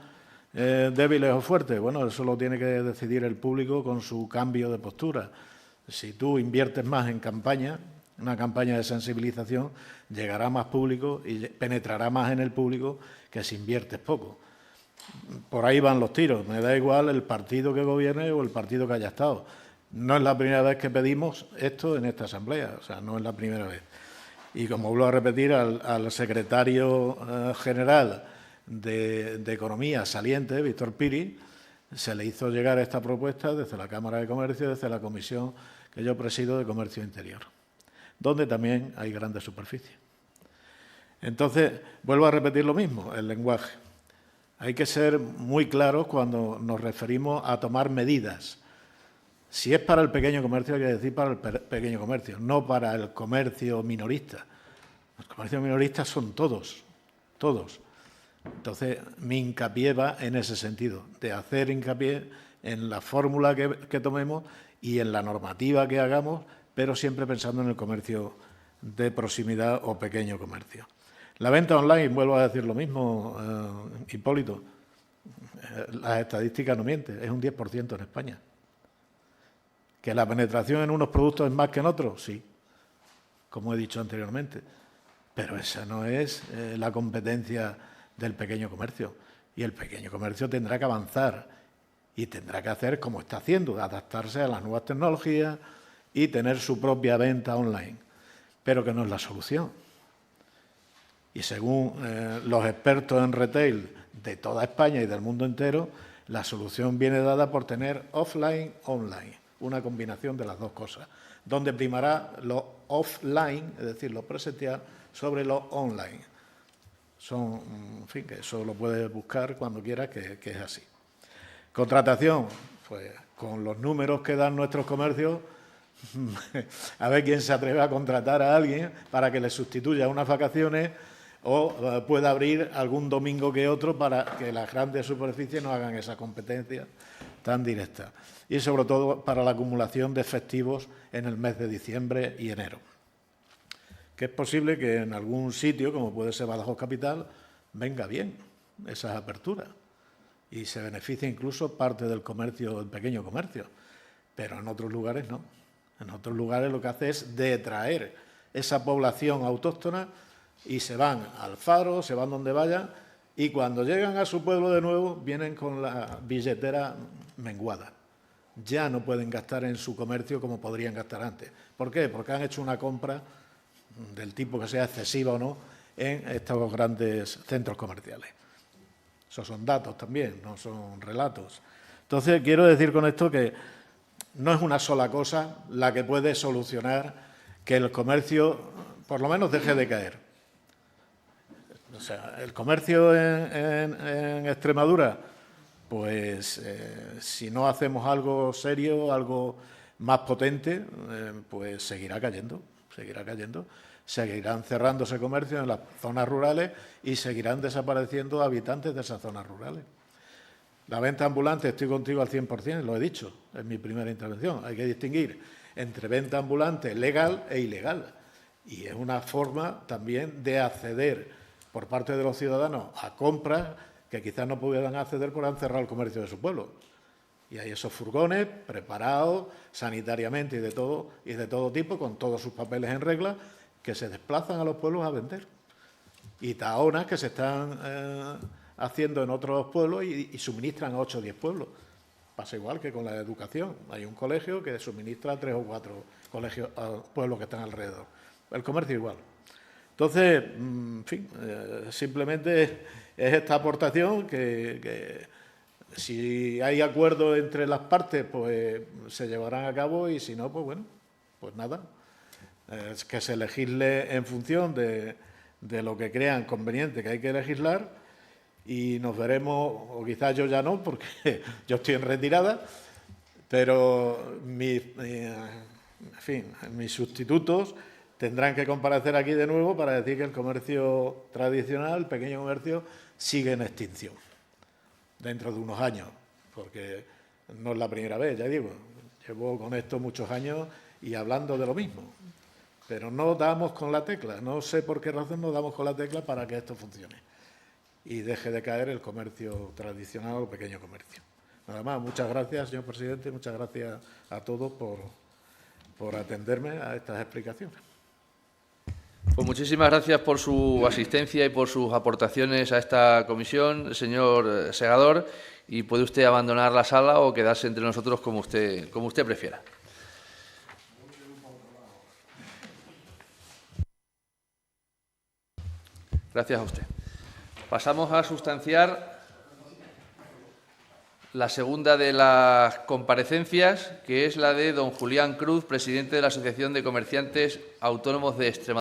débiles o fuertes? Bueno, eso lo tiene que decidir el público con su cambio de postura. Si tú inviertes más en campaña, una campaña de sensibilización, llegará más público y penetrará más en el público que si inviertes poco. Por ahí van los tiros. Me da igual el partido que gobierne o el partido que haya estado. No es la primera vez que pedimos esto en esta Asamblea, o sea, no es la primera vez. Y como vuelvo a repetir, al secretario general de Economía saliente, Víctor Piri, se le hizo llegar esta propuesta desde la Cámara de Comercio, desde la comisión que yo presido de Comercio Interior, donde también hay grandes superficies. Entonces, vuelvo a repetir lo mismo, el lenguaje. Hay que ser muy claros cuando nos referimos a tomar medidas. Si es para el pequeño comercio, hay que decir para el pequeño comercio, no para el comercio minorista. Los comercios minoristas son todos, todos. Entonces, mi hincapié va en ese sentido, de hacer hincapié en la fórmula que tomemos y en la normativa que hagamos, pero siempre pensando en el comercio de proximidad o pequeño comercio. La venta online, vuelvo a decir lo mismo, Hipólito, las estadísticas no mienten, es un 10% en España. ¿Que la penetración en unos productos es más que en otros? Sí, como he dicho anteriormente, pero esa no es la competencia del pequeño comercio. Y el pequeño comercio tendrá que avanzar y tendrá que hacer como está haciendo, adaptarse a las nuevas tecnologías y tener su propia venta online, pero que no es la solución. Y según los expertos en retail de toda España y del mundo entero, la solución viene dada por tener offline, online, una combinación de las dos cosas, donde primará lo offline, es decir, lo presencial, sobre lo online. En fin, que eso lo puedes buscar cuando quieras, que es así. Contratación, pues con los números que dan nuestros comercios, a ver quién se atreve a contratar a alguien para que le sustituya unas vacaciones o pueda abrir algún domingo que otro para que las grandes superficies no hagan esa competencia tan directa. Y sobre todo para la acumulación de festivos en el mes de diciembre y enero. Que es posible que en algún sitio, como puede ser Badajoz Capital, venga bien esas aperturas y se beneficie incluso parte del comercio, del pequeño comercio. pero en otros lugares no. En otros lugares lo que hace es detraer esa población autóctona y se van al Faro, se van donde vayan, y cuando llegan a su pueblo de nuevo vienen con la billetera menguada. Ya no pueden gastar en su comercio como podrían gastar antes. ¿Por qué? Porque han hecho una compra del tipo que sea excesiva o no en estos grandes centros comerciales. Esos son datos también, no son relatos. Entonces, quiero decir con esto que no es una sola cosa la que puede solucionar que el comercio, por lo menos, deje de caer. O sea, el comercio en Extremadura, pues si no hacemos algo serio, algo más potente, pues seguirá cayendo, seguirán cerrándose comercios en las zonas rurales y seguirán desapareciendo habitantes de esas zonas rurales. La venta ambulante, estoy contigo al 100%, lo he dicho en mi primera intervención. Hay que distinguir entre venta ambulante legal e ilegal. Y es una forma también de acceder por parte de los ciudadanos a compras que quizás no pudieran acceder porque han cerrado el comercio de su pueblo. Y hay esos furgones preparados sanitariamente y de todo tipo, con todos sus papeles en regla, que se desplazan a los pueblos a vender. Y taonas que se están haciendo en otros pueblos y suministran a 8 o 10 pueblos. Pasa igual que con la educación. Hay un colegio que suministra a 3 o 4 colegios, pueblos que están alrededor. El comercio igual. Entonces, en fin, simplemente es esta aportación que si hay acuerdo entre las partes, pues se llevarán a cabo, y si no, pues bueno, pues nada. Es que se legisle en función de lo que crean conveniente que hay que legislar, y nos veremos, o quizás yo ya no, porque yo estoy en retirada, pero mis sustitutos tendrán que comparecer aquí de nuevo para decir que el comercio tradicional, el pequeño comercio, sigue en extinción dentro de unos años, porque no es la primera vez, ya digo, llevo con esto muchos años y hablando de lo mismo, pero no damos con la tecla, no sé por qué razón no damos con la tecla para que esto funcione y deje de caer el comercio tradicional o pequeño comercio. Nada más, muchas gracias, señor presidente, muchas gracias a todos por atenderme a estas explicaciones. Pues muchísimas gracias por su asistencia y por sus aportaciones a esta comisión, señor Segador, y puede usted abandonar la sala o quedarse entre nosotros como usted prefiera. Gracias a usted. Pasamos a sustanciar la segunda de las comparecencias, que es la de don Julián Cruz, presidente de la Asociación de Comerciantes Autónomos de Extremadura.